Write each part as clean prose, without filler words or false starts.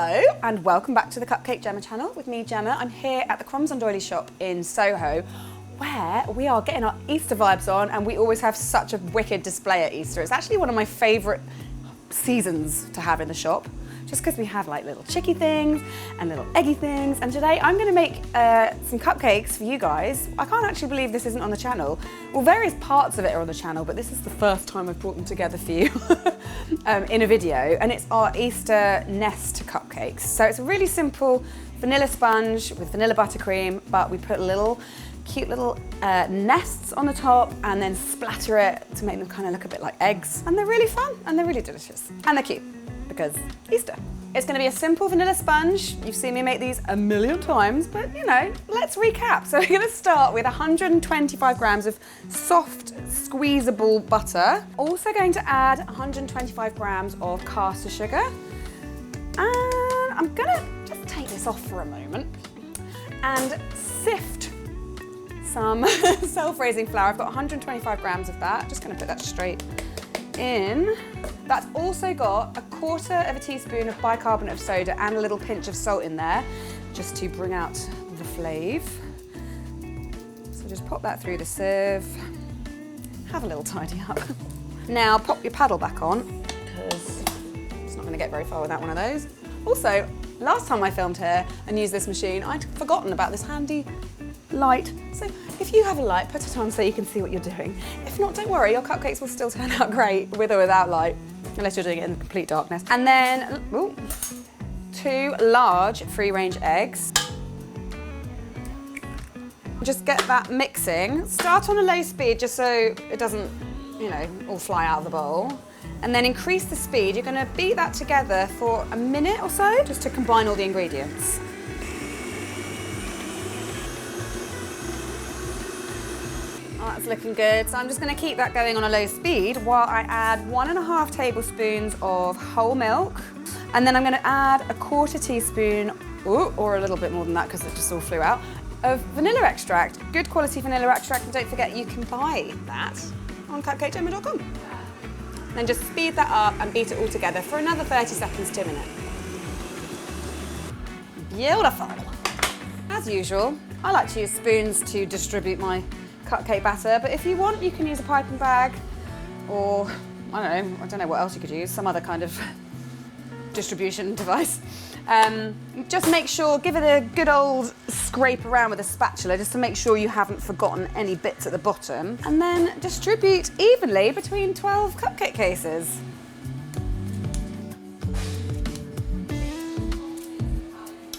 Hello and welcome back to the Cupcake Jemma channel with me, Gemma. I'm here at the Crumbs Doilies shop in Soho, where we are getting our Easter vibes on, and we always have such a wicked display at Easter. It's actually one of my favourite seasons to have in the shop, just because we have like little chicky things and little eggy things. And today I'm going to make some cupcakes for you guys. I can't actually believe this isn't on the channel. Well, various parts of it are on the channel, but this is the first time I've brought them together for you in a video. And it's our Easter Nest Cupcakes. So it's a really simple vanilla sponge with vanilla buttercream, but we put cute little nests on the top and then splatter it to make them kind of look a bit like eggs. And they're really fun and they're really delicious. And they're cute because Easter. It's going to be a simple vanilla sponge. You've seen me make these a million times, but you know, let's recap. So we're going to start with 125 grams of soft, squeezable butter. Also going to add 125 grams of caster sugar. And I'm going to just take this off for a moment and sift some self-raising flour. I've got 125 grams of that. Just going to put that straight in. That's also got a quarter of a teaspoon of bicarbonate of soda and a little pinch of salt in there, just to bring out the flavour. So just pop that through the sieve. Have a little tidy up. Now pop your paddle back on, because it's not going to get very far without one of those. Also, last time I filmed here and used this machine, I'd forgotten about this handy light. So if you have a light, put it on so you can see what you're doing. If not, don't worry, your cupcakes will still turn out great with or without light, unless you're doing it in complete darkness. And then, 2 large free-range eggs. Just get that mixing. Start on a low speed just so it doesn't, you know, all fly out of the bowl. And then increase the speed. You're gonna beat that together for a minute or so, just to combine all the ingredients. Oh, that's looking good. So I'm just going to keep that going on a low speed while I add 1.5 tablespoons of whole milk. And then I'm going to add a quarter teaspoon, or a little bit more than that because it just all flew out, of vanilla extract. Good quality vanilla extract, and don't forget you can buy that on cupcakejemma.com. Then just speed that up and beat it all together for another 30 seconds to a minute. Beautiful. As usual, I like to use spoons to distribute my cupcake batter, but if you want, you can use a piping bag, or I don't know what else you could use, some other kind of distribution device. Just make sure, give it a good old scrape around with a spatula just to make sure you haven't forgotten any bits at the bottom, and then distribute evenly between 12 cupcake cases.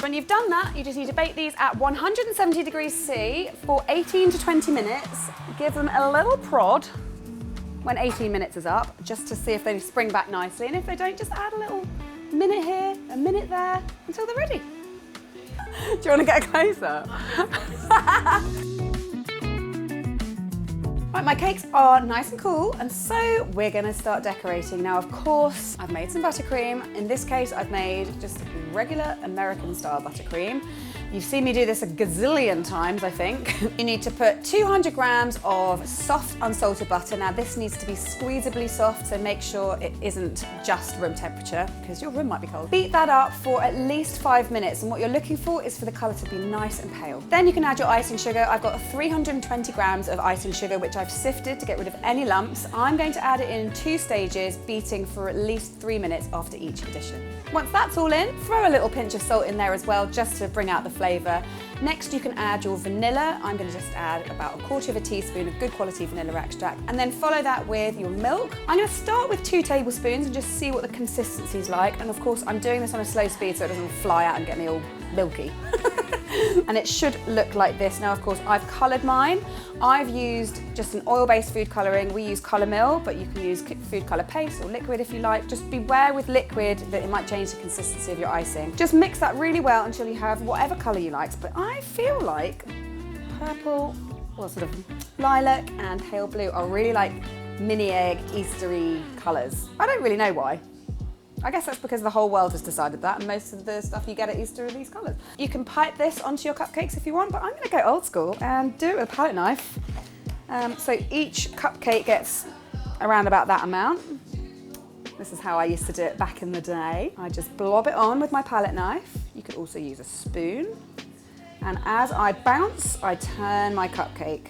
When you've done that, you just need to bake these at 170 degrees C for 18 to 20 minutes. Give them a little prod when 18 minutes is up, just to see if they spring back nicely. And if they don't, just add a little minute here, a minute there, until they're ready. Do you want to get closer? Right, my cakes are nice and cool, and so we're going to start decorating. Now, of course, I've made some buttercream. In this case, I've made just regular American-style buttercream. You've seen me do this a gazillion times, I think. You need to put 200 grams of soft unsalted butter. Now, this needs to be squeezably soft, so make sure it isn't just room temperature, because your room might be cold. Beat that up for at least 5 minutes, and what you're looking for is for the colour to be nice and pale. Then you can add your icing sugar. I've got 320 grams of icing sugar, which I've sifted to get rid of any lumps. I'm going to add it in 2 stages, beating for at least 3 minutes after each addition. Once that's all in, throw a little pinch of salt in there as well, just to bring out the flavour. Next, you can add your vanilla. I'm going to just add about 1/4 teaspoon of good quality vanilla extract, and then follow that with your milk. I'm going to start with 2 tablespoons and just see what the consistency's like. And of course, I'm doing this on a slow speed so it doesn't fly out and get me all milky. And it should look like this. Now, of course, I've coloured mine. I've used just an oil-based food colouring. We use Colour Mill, but you can use food colour paste or liquid if you like. Just beware with liquid that it might change the consistency of your icing. Just mix that really well until you have whatever colour you like. But I feel like purple, or sort of lilac and pale blue are really like mini egg, Eastery colours. I don't really know why. I guess that's because the whole world has decided that, and most of the stuff you get at Easter are these colours. You can pipe this onto your cupcakes if you want, but I'm going to go old school and do it with a palette knife. So each cupcake gets around about that amount. This is how I used to do it back in the day. I just blob it on with my palette knife. You could also use a spoon. And as I bounce, I turn my cupcake.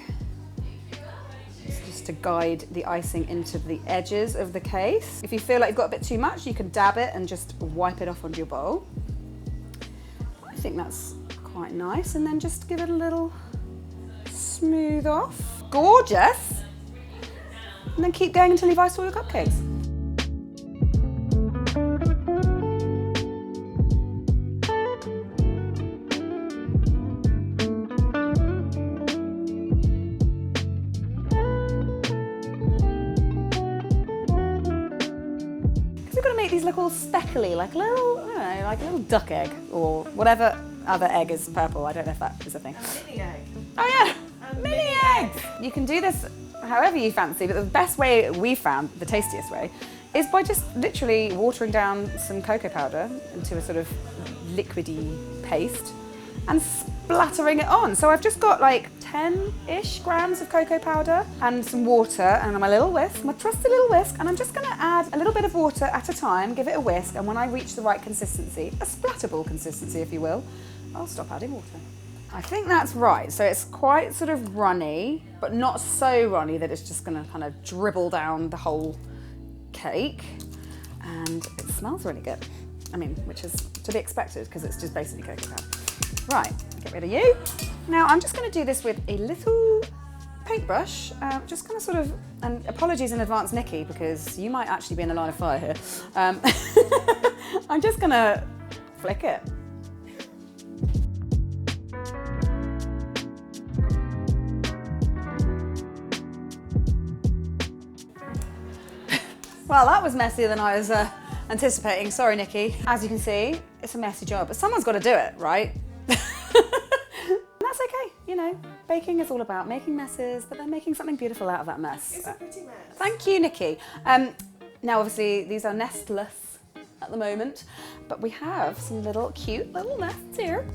It's just to guide the icing into the edges of the case. If you feel like you've got a bit too much, you can dab it and just wipe it off onto your bowl. I think that's quite nice. And then just give it a little smooth off. Gorgeous. And then keep going until you've iced all your cupcakes. We've got to make these look all speckly, like a little, I don't know, like a little duck egg or whatever other egg is purple. I don't know if that is a thing. A mini egg. Oh yeah, mini eggs. You can do this however you fancy, but the best way we found, the tastiest way, is by just literally watering down some cocoa powder into a sort of liquidy paste and splattering it on. So I've just got like 10-ish grams of cocoa powder and some water and my little whisk, my trusty little whisk, and I'm just gonna add a little bit of water at a time, give it a whisk, and when I reach the right consistency, a splattable consistency if you will, I'll stop adding water. I think that's right. So it's quite sort of runny, but not so runny that it's just gonna kind of dribble down the whole cake. And it smells really good. I mean, which is to be expected because it's just basically cocoa powder. Right, get rid of you. Now I'm just gonna do this with a little paintbrush, just kind of sort of, and apologies in advance, Nikki, because you might actually be in the line of fire here. I'm just gonna flick it. Well, that was messier than I was anticipating. Sorry, Nikki. As you can see, it's a messy job, but someone's got to do it, right? That's okay, you know. Baking is all about making messes, but then making something beautiful out of that mess. It's a pretty mess. Thank you, Nikki. Now, obviously, these are nestless at the moment, but we have some little cute little nests here.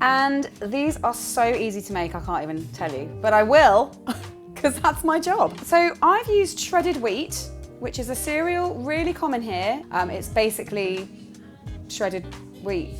And these are so easy to make, I can't even tell you, but I will, because that's my job. So I've used shredded wheat, which is a cereal really common here. It's basically shredded wheat.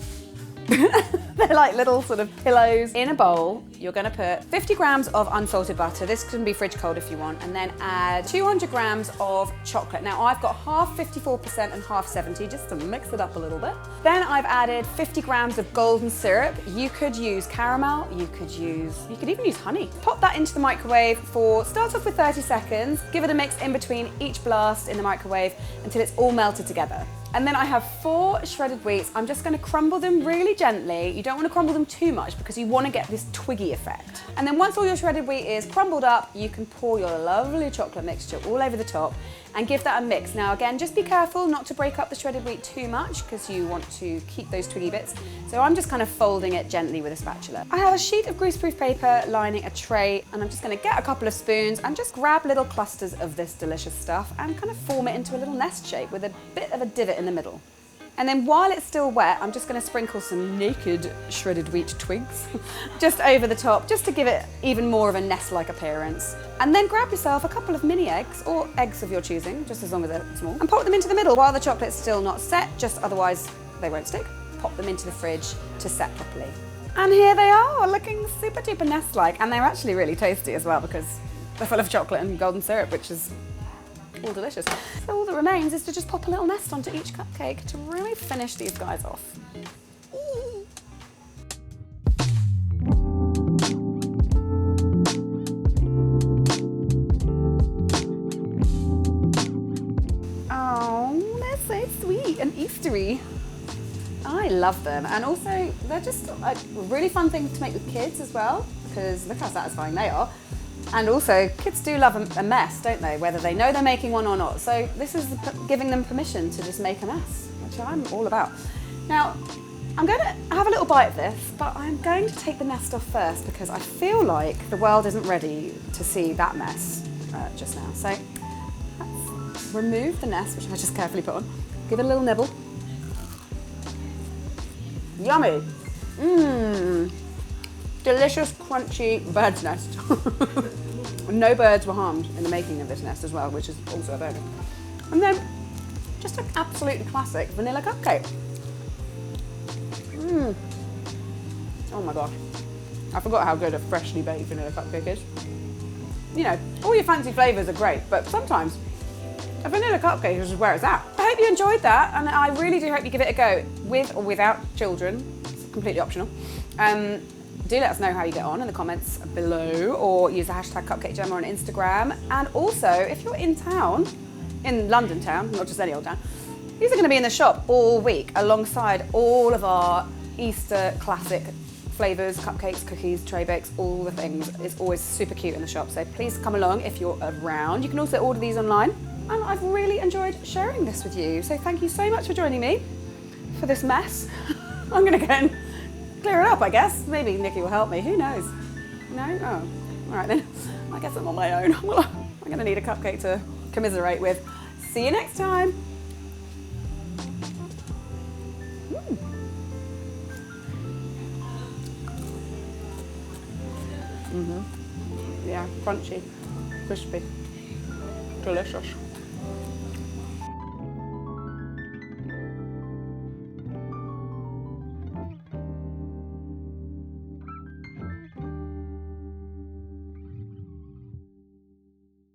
They're like little sort of pillows. In a bowl, you're gonna put 50 grams of unsalted butter. This can be fridge cold if you want, and then add 200 grams of chocolate. Now I've got half 54% and half 70, just to mix it up a little bit. Then I've added 50 grams of golden syrup. You could use caramel, you could even use honey. Pop that into the microwave for, start off with 30 seconds, give it a mix in between each blast in the microwave until it's all melted together. And then I have 4 shredded wheats. I'm just gonna crumble them really gently. You don't wanna crumble them too much because you wanna get this twiggy effect. And then once all your shredded wheat is crumbled up, you can pour your lovely chocolate mixture all over the top and give that a mix. Now again, just be careful not to break up the shredded wheat too much because you want to keep those twiggy bits. So I'm just kind of folding it gently with a spatula. I have a sheet of greaseproof paper lining a tray, and I'm just gonna get a couple of spoons and just grab little clusters of this delicious stuff and kind of form it into a little nest shape with a bit of a divot in the middle. And then while it's still wet, I'm just gonna sprinkle some naked shredded wheat twigs just over the top, just to give it even more of a nest-like appearance. And then grab yourself a couple of mini eggs, or eggs of your choosing, just as long as they're small, and pop them into the middle while the chocolate's still not set, just otherwise they won't stick. Pop them into the fridge to set properly. And here they are, looking super duper nest-like, and they're actually really tasty as well because they're full of chocolate and golden syrup, which is all delicious. So all that remains is to just pop a little nest onto each cupcake to really finish these guys off. Oh, they're so sweet and Eastery. I love them, and also they're just a really fun thing to make with kids as well, because look how satisfying they are. And also, kids do love a mess, don't they? Whether they know they're making one or not. So this is giving them permission to just make a mess, which I'm all about. Now, I'm going to have a little bite of this, but I'm going to take the nest off first because I feel like the world isn't ready to see that mess just now. So let's remove the nest, which I just carefully put on. Give it a little nibble. Yummy. Mmm. Delicious, crunchy bird's nest. No birds were harmed in the making of this nest as well, which is also a bonus. And then Just an absolute classic vanilla cupcake. Oh my gosh. I forgot how good a freshly baked vanilla cupcake is. You know, all your fancy flavours are great, but sometimes a vanilla cupcake is just where it's at. I hope you enjoyed that, and I really do hope you give it a go, with or without children. It's completely optional. Do let us know how you get on in the comments below, or use the hashtag Cupcake Jemma on Instagram. And also, if you're in town, in London town, not just any old town, these are going to be in the shop all week alongside all of our Easter classic flavours, cupcakes, cookies, tray bakes, all the things. It's always super cute in the shop, so please come along if you're around. You can also order these online, and I've really enjoyed sharing this with you. So thank you so much for joining me for this mess. I'm going to go and clear it up, I guess. Maybe Nikki will help me, who knows? No? Oh, all right then. I guess I'm on my own. I'm going to need a cupcake to commiserate with. See you next time. Yeah, crunchy, crispy, delicious.